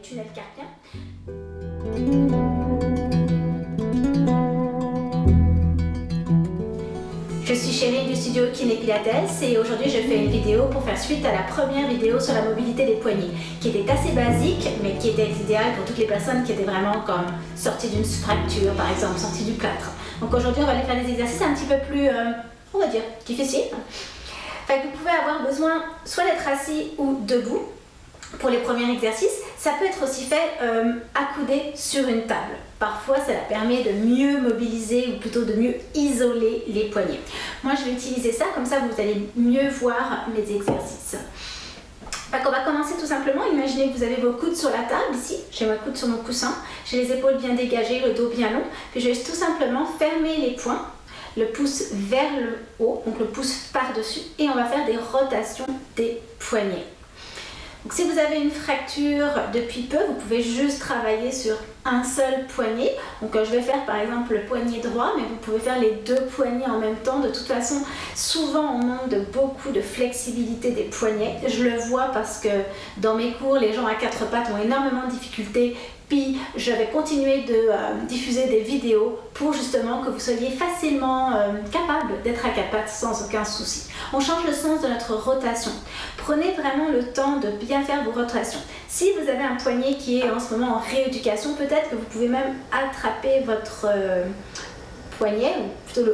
tunnel carpien. Je suis Chérie du studio Kiné Pilates et aujourd'hui je fais une vidéo pour faire suite à la première vidéo sur la mobilité des poignets qui était assez basique mais qui était idéale pour toutes les personnes qui étaient vraiment comme sorties d'une fracture par exemple, sorties du plâtre. Donc aujourd'hui on va aller faire des exercices un petit peu plus, on va dire, difficiles. Fait que vous pouvez avoir besoin soit d'être assis ou debout pour les premiers exercices. Ça peut être aussi fait accoudé sur une table. Parfois, ça permet de mieux mobiliser ou plutôt de mieux isoler les poignets. Moi, je vais utiliser ça, comme ça vous allez mieux voir mes exercices. Fait qu'on va commencer tout simplement. Imaginez que vous avez vos coudes sur la table ici. J'ai mes coudes sur mon coussin. J'ai les épaules bien dégagées, le dos bien long. Puis je vais tout simplement fermer les poings. Le pouce vers le haut, donc le pouce par-dessus. Et on va faire des rotations des poignets. Donc, si vous avez une fracture depuis peu, vous pouvez juste travailler sur un seul poignet. Donc je vais faire par exemple le poignet droit, mais vous pouvez faire les deux poignets en même temps. De toute façon, souvent on manque de beaucoup de flexibilité des poignets. Je le vois parce que dans mes cours, les gens à quatre pattes ont énormément de difficultés. Puis je vais continuer de diffuser des vidéos pour justement que vous soyez facilement capable d'être à quatre pattes sans aucun souci. On change le sens de notre rotation. Prenez vraiment le temps de bien faire vos rotations. Si vous avez un poignet qui est en ce moment en rééducation, peut-être que vous pouvez même attraper votre poignet, ou plutôt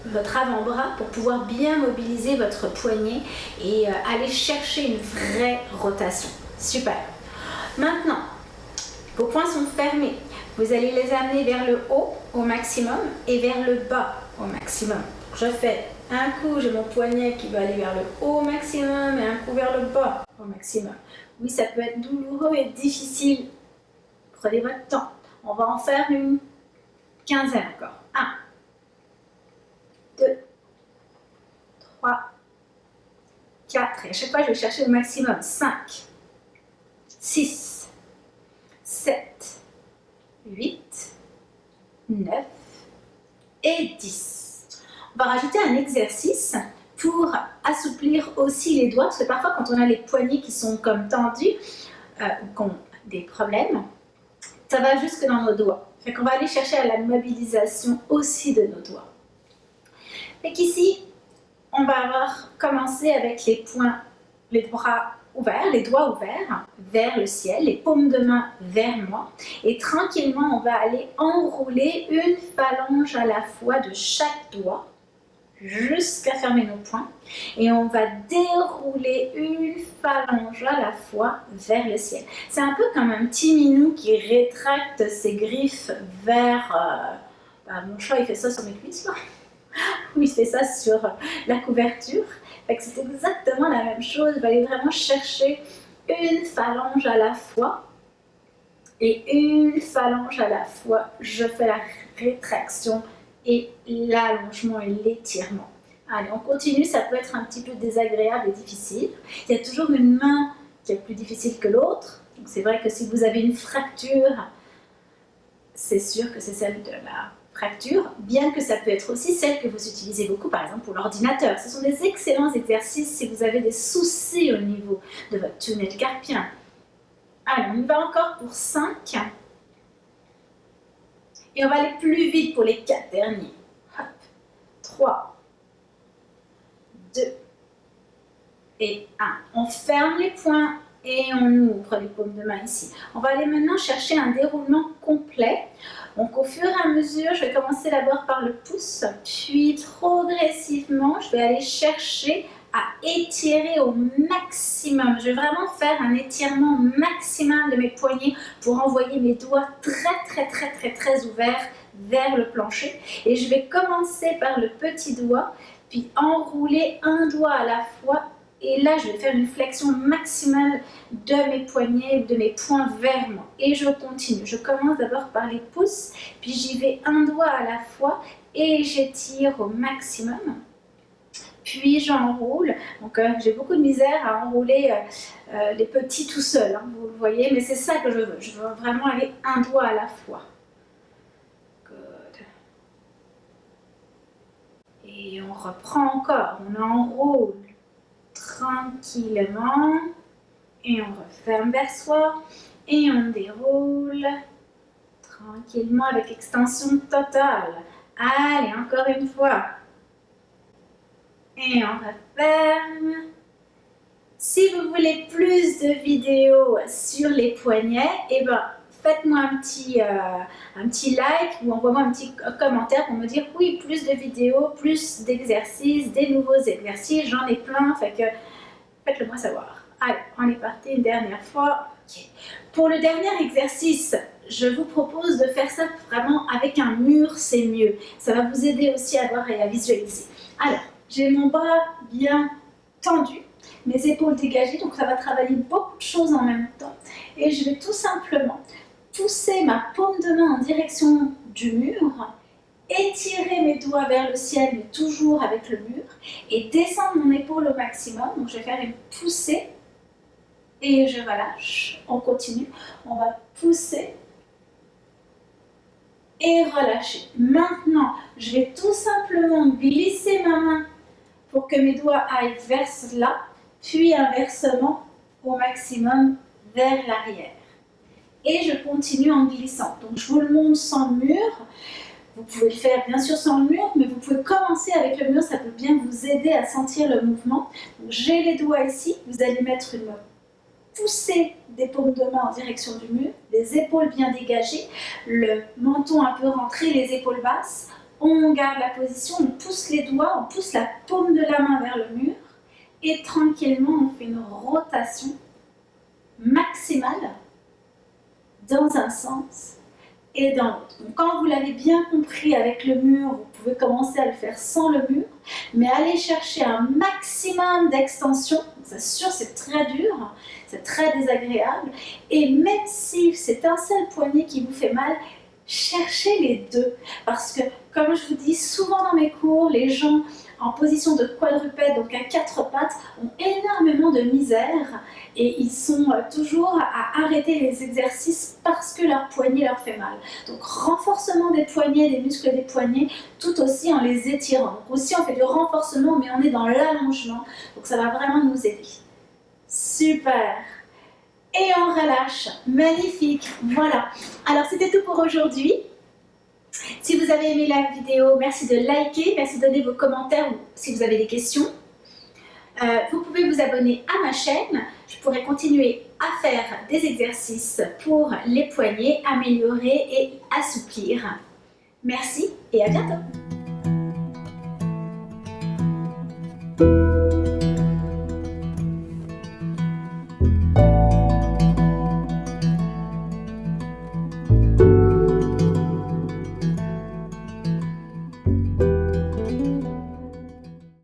votre avant-bras, pour pouvoir bien mobiliser votre poignet et aller chercher une vraie rotation. Super. Maintenant, vos poings sont fermés. Vous allez les amener vers le haut au maximum et vers le bas au maximum. Je fais un coup, j'ai mon poignet qui va aller vers le haut au maximum et un coup vers le bas au maximum. Oui, ça peut être douloureux et difficile. Prenez votre temps. On va en faire une quinzaine encore. 1, 2, 3, 4. Et à chaque fois, je vais chercher le maximum. 5, 6, 7, 8, 9 et 10. On va rajouter un exercice pour assouplir aussi les doigts, parce que parfois quand on a les poignets qui sont comme tendus ou qui ont des problèmes, ça va jusque dans nos doigts. Fait qu'on va aller chercher à la mobilisation aussi de nos doigts. Fait qu'ici, on va avoir commencé avec les poings, les bras ouverts, les doigts ouverts vers le ciel, les paumes de main vers moi. Et tranquillement, on va aller enrouler une phalange à la fois de chaque doigt jusqu'à fermer nos poings. Et on va dérouler une phalange à la fois vers le ciel. C'est un peu comme un petit minou qui rétracte ses griffes vers... mon chat, il fait ça sur mes cuisses, là. Il fait ça sur la couverture. C'est exactement la même chose. Il va aller vraiment chercher une phalange à la fois. Et une phalange à la fois, je fais la rétraction et l'allongement et l'étirement. Allez, on continue. Ça peut être un petit peu désagréable et difficile. Il y a toujours une main qui est plus difficile que l'autre. Donc c'est vrai que si vous avez une fracture, c'est sûr que c'est celle de la fracture, bien que ça peut être aussi celle que vous utilisez beaucoup, par exemple pour l'ordinateur. Ce sont des excellents exercices si vous avez des soucis au niveau de votre tunnel carpien. Allez, on y va encore pour 5. Et on va aller plus vite pour les 4 derniers. Hop. 3, 2 et 1. On ferme les poings et on ouvre les paumes de main ici. On va aller maintenant chercher un déroulement complet. Donc au fur et à mesure, je vais commencer d'abord par le pouce, puis progressivement, je vais aller chercher à étirer au maximum. Je vais vraiment faire un étirement maximal de mes poignets pour envoyer mes doigts très ouverts vers le plancher. Et je vais commencer par le petit doigt, puis enrouler un doigt à la fois. Et là, je vais faire une flexion maximale de mes poignets, de mes poings vers moi. Et je continue. Je commence d'abord par les pouces, puis j'y vais un doigt à la fois et j'étire au maximum. Puis j'enroule. Donc j'ai beaucoup de misère à enrouler les petits tout seuls, hein, vous le voyez, mais c'est ça que je veux. Je veux vraiment aller un doigt à la fois. Good. Et on reprend encore. On enroule tranquillement et on referme vers soi Et on déroule tranquillement avec extension totale. Allez, encore une fois. Et on referme. Si vous voulez plus de vidéos sur les poignets, eh ben, faites-moi un petit like ou envoie-moi un petit commentaire pour me dire oui, plus de vidéos, plus d'exercices, des nouveaux exercices, j'en ai plein, fait que faites-le moi savoir. Allez, on est parti une dernière fois. Okay. Pour le dernier exercice, je vous propose de faire ça vraiment avec un mur, c'est mieux. Ça va vous aider aussi à voir et à visualiser. Alors, j'ai mon bras bien tendu, mes épaules dégagées, donc ça va travailler beaucoup de choses en même temps. Et je vais tout simplement pousser ma paume de main en direction du mur, étirer mes doigts vers le ciel, mais toujours avec le mur, et descendre mon épaule au maximum. Donc je vais faire une poussée, et je relâche. On continue, on va pousser, et relâcher. Maintenant, je vais tout simplement glisser ma main pour que mes doigts aillent vers là, puis inversement au maximum vers l'arrière. Et je continue en glissant. Donc je vous le montre sans le mur. Vous pouvez le faire bien sûr sans le mur, mais vous pouvez commencer avec le mur, ça peut bien vous aider à sentir le mouvement. J'ai les doigts ici, vous allez mettre une poussée des paumes de main en direction du mur, les épaules bien dégagées, le menton un peu rentré, les épaules basses. On garde la position, on pousse les doigts, on pousse la paume de la main vers le mur et tranquillement on fait une rotation maximale dans un sens et dans l'autre. Donc, quand vous l'avez bien compris avec le mur, vous pouvez commencer à le faire sans le mur, mais allez chercher un maximum d'extension. C'est sûr, c'est très dur, c'est très désagréable, et même si c'est un seul poignet qui vous fait mal, cherchez les deux, parce que comme je vous dis souvent dans mes cours, les gens en position de quadrupède, donc à quatre pattes, ont énormément de misère et ils sont toujours à arrêter les exercices parce que leur poignet leur fait mal. Donc renforcement des poignets, des muscles des poignets, tout aussi en les étirant. Donc aussi on fait du renforcement mais on est dans l'allongement, donc ça va vraiment nous aider. Super! Et on relâche, magnifique, voilà. Alors c'était tout pour aujourd'hui. Si vous avez aimé la vidéo, merci de liker, merci de donner vos commentaires ou si vous avez des questions. Vous pouvez vous abonner à ma chaîne, je pourrai continuer à faire des exercices pour les poignets, améliorer et assouplir. Merci et à bientôt.